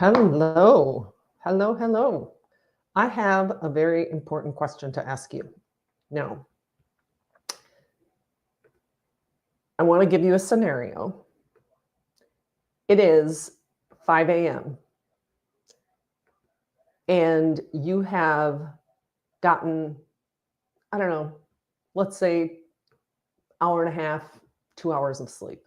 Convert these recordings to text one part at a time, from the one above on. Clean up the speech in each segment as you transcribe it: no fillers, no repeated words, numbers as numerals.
Hello, hello, hello. I have a very important question to ask you. Now, I want to give you a scenario. It is 5 a.m. and you have gotten, I don't know, let's say hour and a half, 2 hours of sleep.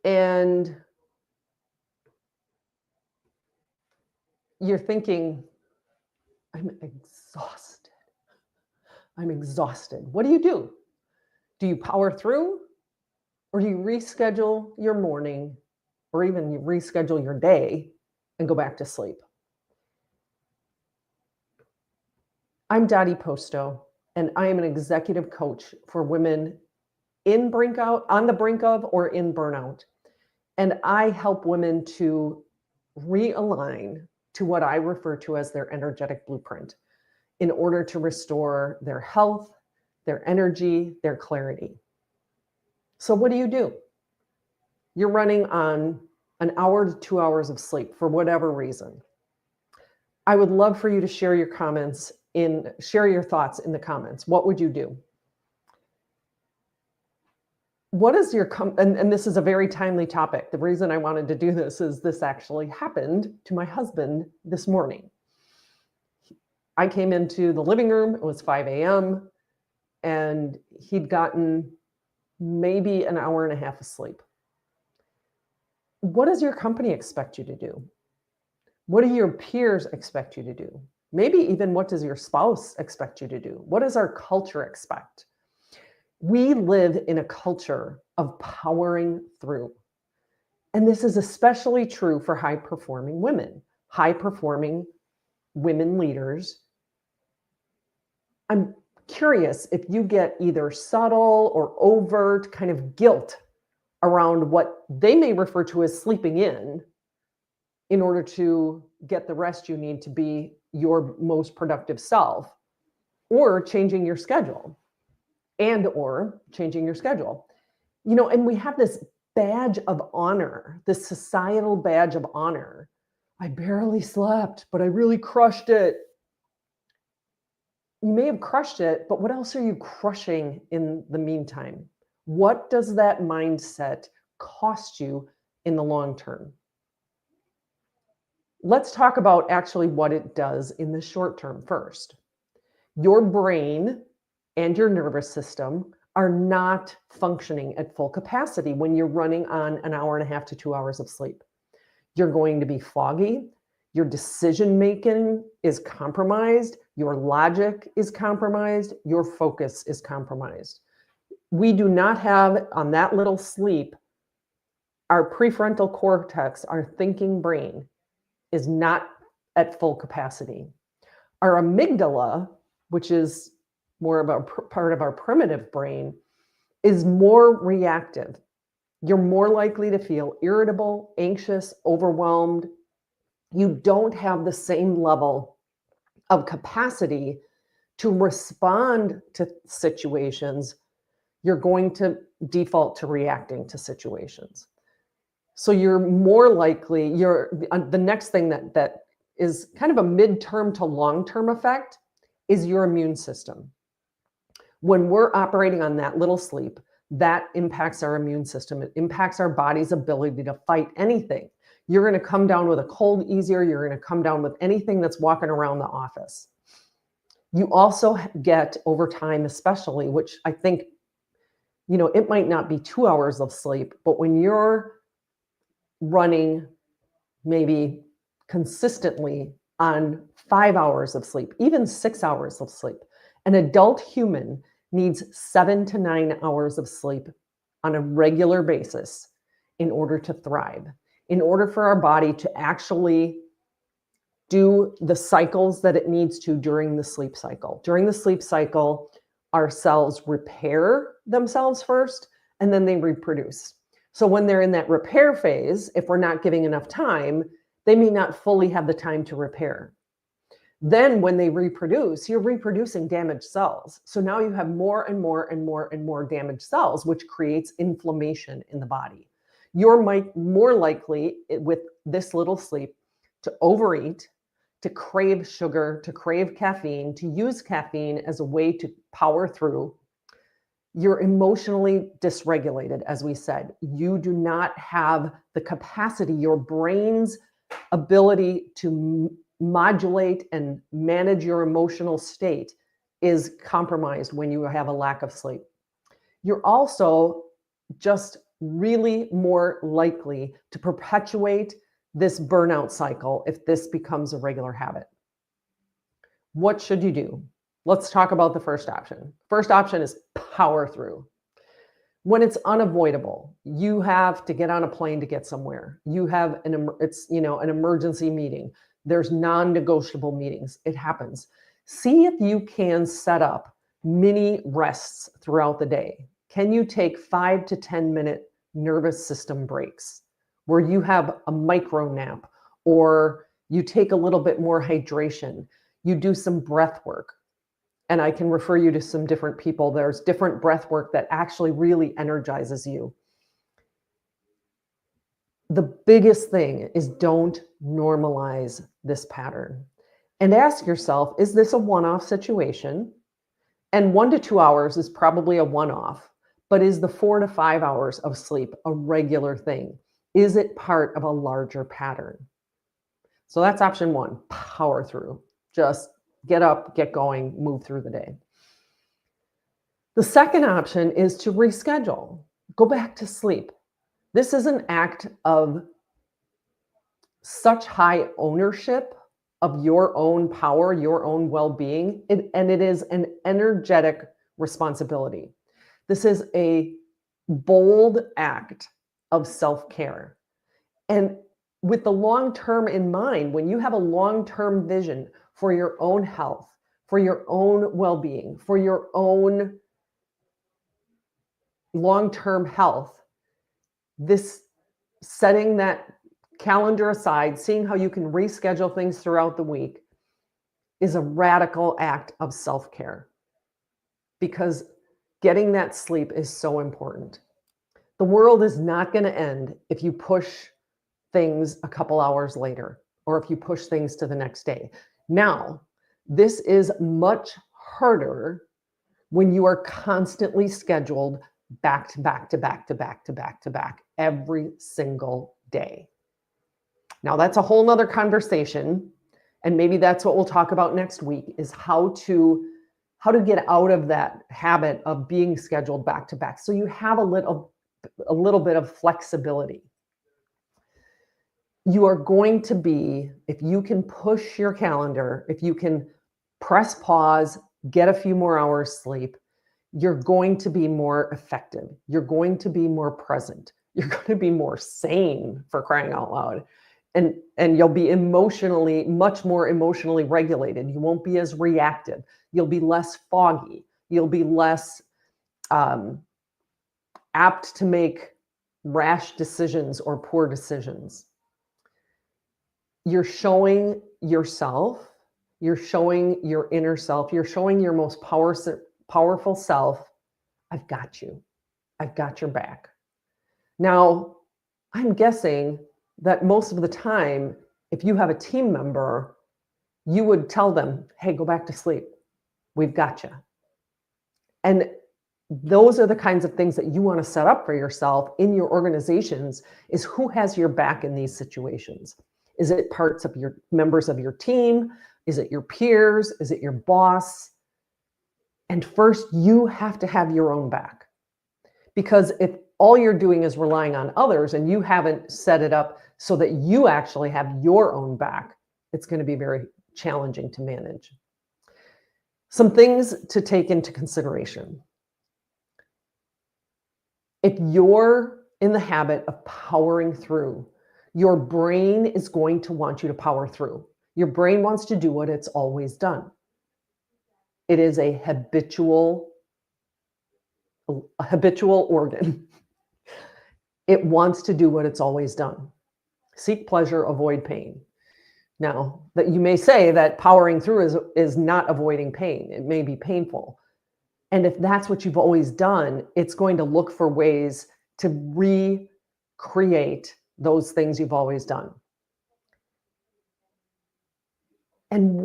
And you're thinking, I'm exhausted. I'm exhausted. What do? Do you power through? Or do you reschedule your morning or even you reschedule your day and go back to sleep? I'm 𝓮𝓿𝓮𝓻𝔂𝓽𝓱𝓲𝓷𝓰, and I am an executive coach for women on the brink of or in burnout. And I help women to realign to what I refer to as their energetic blueprint in order to restore their health, their energy, their clarity. So what do? You're running on an hour to 2 hours of sleep for whatever reason. I would love for you to share your thoughts in the comments. What would you do? What is your, and this is a very timely topic. The reason I wanted to do this is this actually happened to my husband this morning. I came into the living room, it was 5 a.m., and he'd gotten maybe an hour and a half of sleep. What does your company expect you to do? What do your peers expect you to do? Maybe even what does your spouse expect you to do? What does our culture expect? We live in a culture of powering through. And this is especially true for high-performing women, high-performing women leaders. I'm curious if you get either subtle or overt kind of guilt around what they may refer to as sleeping in order to get the rest you need to be your most productive self, or changing your schedule. And we have this badge of honor, this societal badge of honor. I barely slept, but I really crushed it. You may have crushed it, but what else are you crushing in the meantime? What does that mindset cost you in the long term? Let's talk about actually what it does in the short term first. Your brain and your nervous system are not functioning at full capacity when you're running on an hour and a half to 2 hours of sleep. You're going to be foggy. Your decision-making is compromised. Your logic is compromised. Your focus is compromised. We do not have, on that little sleep, our prefrontal cortex, our thinking brain, is not at full capacity. Our amygdala, which is more of a part of our primitive brain, is more reactive. You're more likely to feel irritable, anxious, overwhelmed. You don't have the same level of capacity to respond to situations. You're going to default to reacting to situations. So you're more likely, the next thing that is kind of a midterm to long-term effect is your immune system. When we're operating on that little sleep, that impacts our immune system. It impacts our body's ability to fight anything. You're going to come down with a cold easier. You're going to come down with anything that's walking around the office. You also get over time, especially, which I think, it might not be 2 hours of sleep, but when you're running maybe consistently on 5 hours of sleep, even 6 hours of sleep, an adult human needs 7 to 9 hours of sleep on a regular basis in order to thrive, in order for our body to actually do the cycles that it needs to during the sleep cycle. During the sleep cycle, our cells repair themselves first, and then they reproduce. So when they're in that repair phase, if we're not giving enough time, they may not fully have the time to repair. Then when they reproduce, you're reproducing damaged cells. So now you have more and more and more and more damaged cells, which creates inflammation in the body. You're more likely with this little sleep to overeat, to crave sugar, to crave caffeine, to use caffeine as a way to power through. You're emotionally dysregulated, as we said. You do not have the capacity, your brain's ability to modulate and manage your emotional state is compromised when you have a lack of sleep. You're also just really more likely to perpetuate this burnout cycle if this becomes a regular habit. What should you do? Let's talk about the first option. First option is power through. When it's unavoidable, you have to get on a plane to get somewhere. You have an emergency meeting. There's non-negotiable meetings. It happens. See if you can set up mini rests throughout the day. Can you take 5 to 10 minute nervous system breaks where you have a micro nap, or you take a little bit more hydration, you do some breath work? And I can refer you to some different people. There's different breath work that actually really energizes you. The biggest thing is don't normalize this pattern. And ask yourself, is this a one-off situation? And 1 to 2 hours is probably a one-off, but is the 4 to 5 hours of sleep a regular thing? Is it part of a larger pattern? So that's option 1, power through. Just get up, get going, move through the day. The second option is to reschedule. Go back to sleep. This is an act of such high ownership of your own power, your own well-being, and it is an energetic responsibility. This is a bold act of self-care. And with the long-term in mind, when you have a long-term vision for your own health, for your own well-being, for your own long-term health, this setting that calendar aside, seeing how you can reschedule things throughout the week is a radical act of self-care, because getting that sleep is so important. The world is not going to end if you push things a couple hours later, or if you push things to the next day. Now, this is much harder when you are constantly scheduled back to back to back to back to back to back every single day. Now, that's a whole nother conversation, and maybe that's what we'll talk about next week, is how to get out of that habit of being scheduled back to back, so you have a little bit of flexibility. You are going to be, if you can push your calendar, if you can press pause, get a few more hours sleep, you're going to be more effective. You're going to be more present. You're going to be more sane, for crying out loud. And you'll be much more emotionally regulated. You won't be as reactive. You'll be less foggy. You'll be less apt to make rash decisions or poor decisions. You're showing yourself, you're showing your inner self, you're showing your most powerful self, I've got you. I've got your back. Now, I'm guessing that most of the time, if you have a team member, you would tell them, hey, go back to sleep. We've got you. And those are the kinds of things that you want to set up for yourself in your organizations, is who has your back in these situations. Is it parts of your members of your team? Is it your peers? Is it your boss? And first, you have to have your own back. Because if all you're doing is relying on others and you haven't set it up so that you actually have your own back, it's going to be very challenging to manage. Some things to take into consideration. If you're in the habit of powering through, your brain is going to want you to power through. Your brain wants to do what it's always done. It is a habitual organ. It wants to do what it's always done. Seek pleasure, avoid pain. Now, that you may say that powering through is not avoiding pain. It may be painful. And if that's what you've always done, it's going to look for ways to create those things you've always done. And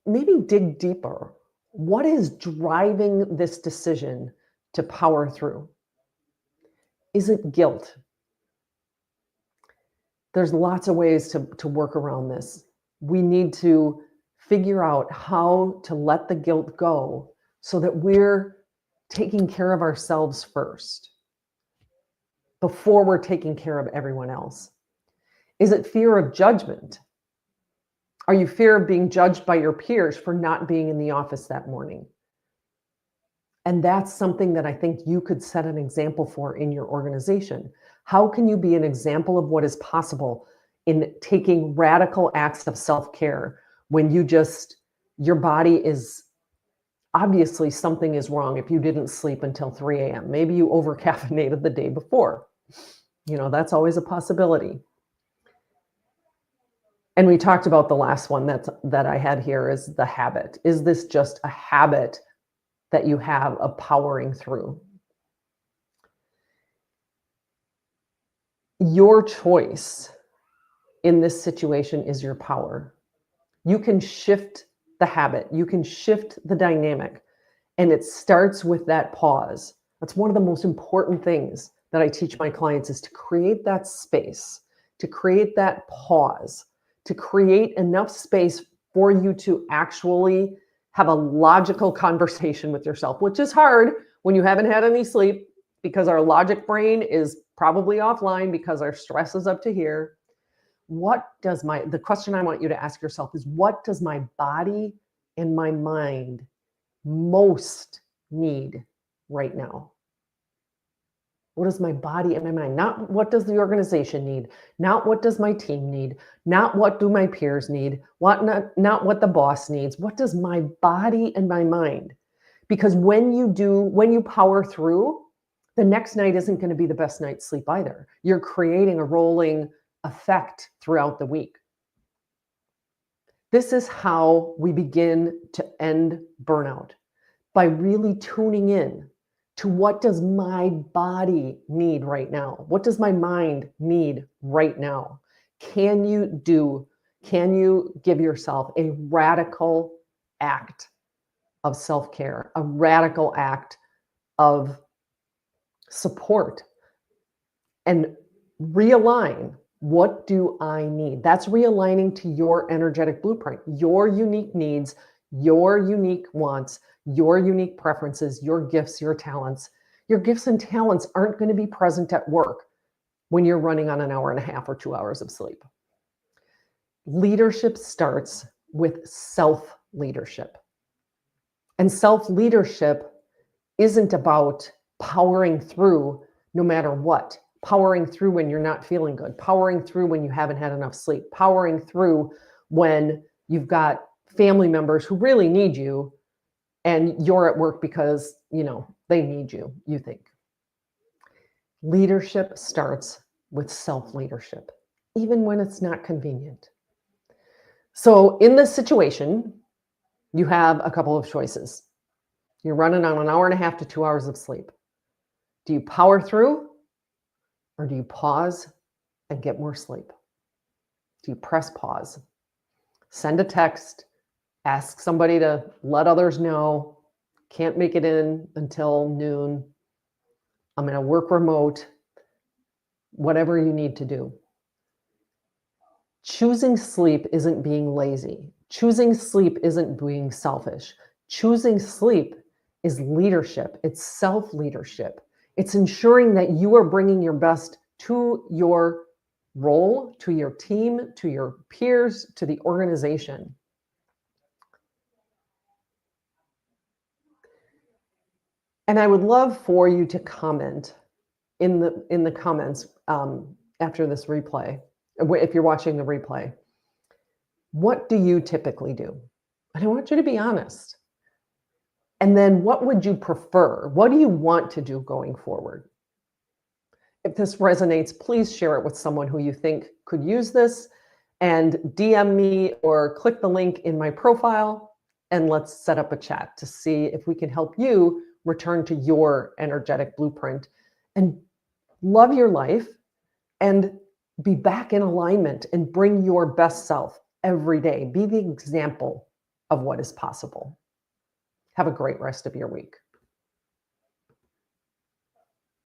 maybe dig deeper. What is driving this decision to power through? Is it guilt? There's lots of ways to work around this. We need to figure out how to let the guilt go so that we're taking care of ourselves first before we're taking care of everyone else. Is it fear of judgment? Are you fear of being judged by your peers for not being in the office that morning? And that's something that I think you could set an example for in your organization. How can you be an example of what is possible in taking radical acts of self-care when your body is, obviously something is wrong if you didn't sleep until 3 a.m. Maybe you over-caffeinated the day before. That's always a possibility. And we talked about the last one that I had here is the habit. Is this just a habit that you have of powering through? Your choice in this situation is your power. You can shift the habit. You can shift the dynamic. And it starts with that pause. That's one of the most important things that I teach my clients is to create that space, to create that pause, to create enough space for you to actually have a logical conversation with yourself, which is hard when you haven't had any sleep because our logic brain is probably offline because our stress is up to here. The question I want you to ask yourself is, what does my body and my mind most need right now? What does my body and my mind, not what does the organization need, not what does my team need, not what do my peers need, not what the boss needs, what does my body and my mind? Because when you power through, the next night isn't going to be the best night's sleep either. You're creating a rolling effect throughout the week. This is how we begin to end burnout, by really tuning in to what does my body need right now? What does my mind need right now? Can you give yourself a radical act of self-care, a radical act of support, and realign? What do I need? That's realigning to your energetic blueprint, your unique needs, your unique wants, your unique preferences, your gifts, your talents. Your gifts and talents aren't going to be present at work when you're running on an hour and a half or 2 hours of sleep. Leadership starts with self-leadership. And self-leadership isn't about powering through no matter what. Powering through when you're not feeling good, powering through when you haven't had enough sleep, powering through when you've got family members who really need you and you're at work because, they need you, you think. Leadership starts with self-leadership, even when it's not convenient. So in this situation, you have a couple of choices. You're running on an hour and a half to 2 hours of sleep. Do you power through? Or do you pause and get more sleep? Do you press pause? Send a text, ask somebody to let others know, can't make it in until noon. I'm going to work remote, whatever you need to do. Choosing sleep isn't being lazy. Choosing sleep isn't being selfish. Choosing sleep is leadership. It's self-leadership. It's ensuring that you are bringing your best to your role, to your team, to your peers, to the organization. And I would love for you to comment in the comments after this replay, if you're watching the replay. What do you typically do? And I want you to be honest. And then what would you prefer? What do you want to do going forward? If this resonates, please share it with someone who you think could use this, and DM me or click the link in my profile, and let's set up a chat to see if we can help you return to your energetic blueprint and love your life, and be back in alignment and bring your best self every day. Be the example of what is possible. Have a great rest of your week.